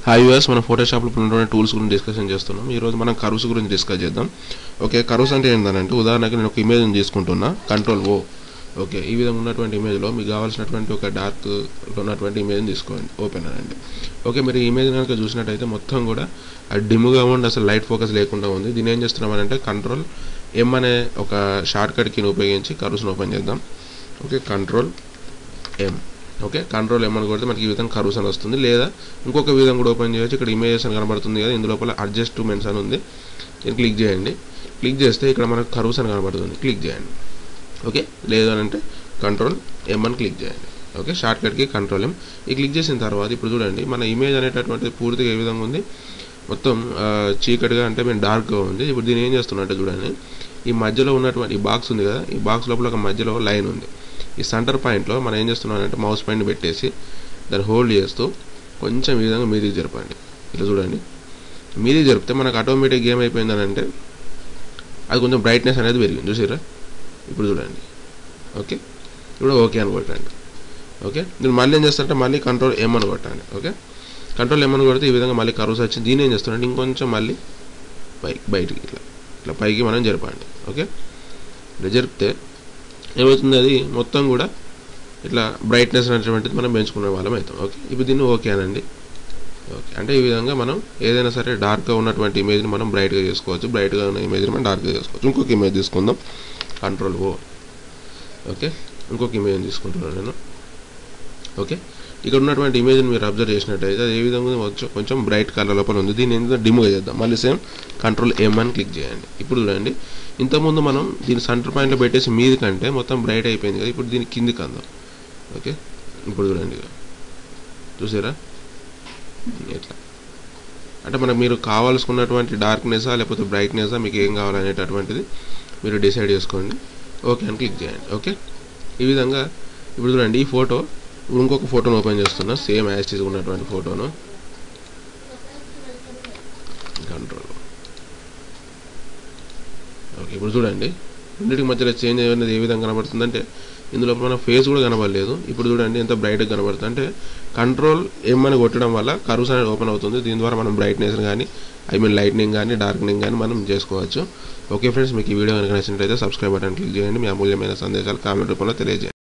Hi viewers, మనం ఫోటోషాప్లో ఉన్నటువంటి tools గురించి డిస్కషన్ చేస్తున్నాం. ఈరోజు మనం కర్వ్స్ గురించి డిస్కస్ చేద్దాం. ఓకే, కర్వ్స్ అంటే ఏంటంటే ఉదాహరణకి నేను ఒక ఇమేజ్ని తీసుకుంటున్నా, కంట్రోల్ ఓ. ఓకే, ఈ విధంగా ఉన్నటువంటి ఇమేజ్లో మీకు కావాల్సినటువంటి ఒక డార్క్ ఉన్నటువంటి ఇమేజ్ని తీసుకోండి, ఓపెన్ అనండి. ఓకే, మీరు ఈ ఇమేజ్ కనుక చూసినట్టయితే మొత్తం కూడా అది డిమ్గా ఉండి అసలు లైట్ ఫోకస్ లేకుండా ఉంది. దీన్ని ఏం చేస్తున్నామనంటే కంట్రోల్ ఎం అనే ఒక షార్ట్ కట్ కీని ఉపయోగించి కర్వ్స్ని ఓపెన్ చేద్దాం. ఓకే, కంట్రోల్ ఎం. ఓకే, కంట్రోల్ ఎం అని కొడితే మనకి ఈ విధంగా కర్వ్స్ అని వస్తుంది. లేదా ఇంకొక విధంగా కూడా ఓపెన్ చేయొచ్చు. ఇక్కడ ఇమేజెస్ అని కనబడుతుంది కదా, ఇందులోపల అడ్జస్ట్మెంట్స్ అని ఉంది, దీన్ని క్లిక్ చేయండి. క్లిక్ చేస్తే ఇక్కడ మనకు కర్వ్స్ అని కనబడుతుంది, క్లిక్ చేయండి. ఓకే, లేదు అని అంటే కంట్రోల్ ఎం అని క్లిక్ చేయండి. ఓకే, షార్ట్ కట్కి కంట్రోల్ ఎం. ఈ క్లిక్ చేసిన తర్వాత ఇప్పుడు చూడండి మన ఇమేజ్ అనేటటువంటిది పూర్తిగా ఏ విధంగా ఉంది, మొత్తం చీకటిగా అంటే మేము డార్క్గా ఉంది. ఇప్పుడు దీన్ని ఏం చేస్తున్నా అంటే చూడండి, ఈ మధ్యలో ఉన్నటువంటి ఈ బాక్స్ ఉంది కదా, ఈ బాక్స్ లోపల ఒక మధ్యలో లైన్ ఉంది. ఈ సెంటర్ పాయింట్లో మనం ఏం చేస్తున్నాం అంటే మౌస్ పాయింట్ పెట్టేసి దాన్ని హోల్డ్ చేస్తూ కొంచెం ఈ విధంగా మీదికి జరపండి. ఇట్లా చూడండి, మీదికి జరిపితే మనకు ఆటోమేటిక్ ఏమైపోయిందని అంటే అది కొంచెం బ్రైట్నెస్ అనేది పెరిగింది, చూసారా? ఇప్పుడు చూడండి. ఓకే, ఇప్పుడు ఓకే అని కొట్టండి. ఓకే, నేను మళ్ళీ ఏం చేస్తానంటే మళ్ళీ కంట్రోల్ ఎం అని కొట్టండి. ఓకే, కంట్రోల్ ఎం అని కొడితే ఈ విధంగా మళ్ళీ కర్వ్స్ వచ్చింది. దీన్ని ఏం చేస్తానంటే ఇంకొంచెం మళ్ళీ బయటికి ఇట్లా పైకి మనం జరపండి. ఓకే, ఇట్లా జరిపితే ఏమవుతుంది, అది మొత్తం కూడా ఇట్లా బ్రైట్నెస్ అనేటువంటిది మనం పెంచుకునే వాళ్ళం అవుతాం. ఓకే, ఇప్పుడు దీన్ని ఓకే అనండి. ఓకే, అంటే ఈ విధంగా మనం ఏదైనా సరే డార్క్గా ఉన్నటువంటి ఇమేజ్ని మనం బ్రైట్గా చేసుకోవచ్చు, బ్రైట్గా ఉన్న ఇమేజ్ని మనం డార్క్గా చేసుకోవచ్చు. ఇంకొక ఇమేజ్ తీసుకుందాం, కంట్రోల్ ఓ. ఓకే, ఇంకొక ఇమేజ్ తీసుకుంటున్నాను నేను. ఓకే, ఇక్కడ ఉన్నటువంటి ఇమేజ్ని మీరు అబ్జర్వ్ చేసినట్టయితే అది ఏ విధంగా కొంచెం బ్రైట్ కలర్ లోపల ఉంది. దీన్ని ఏంటంటే డిమ్గా చేద్దాం. మళ్ళీ సేమ్ కంట్రోల్ ఎం అని క్లిక్ చేయండి. ఇప్పుడు చూడండి, ఇంతకుముందు మనం దీన్ని సెంటర్ పాయింట్లో పెట్టేసి మీది కంటే మొత్తం బ్రైట్ అయిపోయింది కదా, ఇప్పుడు దీన్ని కిందికి అందాం. ఓకే, ఇప్పుడు చూడండి, చూసారా? ఇట్లా అంటే మనకు మీరు కావాల్సుకున్నటువంటి డార్క్నెస్సా లేకపోతే బ్రైట్నెస్సా, మీకు ఏం కావాలనేటటువంటిది మీరు డిసైడ్ చేసుకోండి. ఓకే అని క్లిక్ చేయండి. ఓకే, ఈ విధంగా ఇప్పుడు చూడండి ఈ ఫోటో, ఇప్పుడు ఇంకొక ఫోటోను ఓపెన్ చేస్తున్నా, సేమ్ యాజ్ టీజ్ ఉన్నటువంటి ఫోటోను. కంట్రోల్. ఓకే, ఇప్పుడు చూడండి రెండింటికి మధ్యలో చేంజ్ అనేది ఏ విధంగా కనబడుతుందంటే ఇందులో మన ఫేస్ కూడా కనబడలేదు. ఇప్పుడు చూడండి ఎంత బ్రైట్గా కనబడుతుంది అంటే కంట్రోల్ ఎం అని కొట్టడం వల్ల కర్వ్స్ అనేది ఓపెన్ అవుతుంది. దీని ద్వారా మనం బ్రైట్నెస్ కానీ లైట్నింగ్ కానీ డార్క్నింగ్ కానీ మనం చేసుకోవచ్చు. ఓకే ఫ్రెండ్స్, మీకు ఈ వీడియో కనుక నచ్చినట్లయితే సబ్స్క్రైబ్ బటన్ క్లిక్ చేయండి. మీ అమూల్యమైన సందేశాలు కామెంట్ రూపంలో తెలియజేయండి.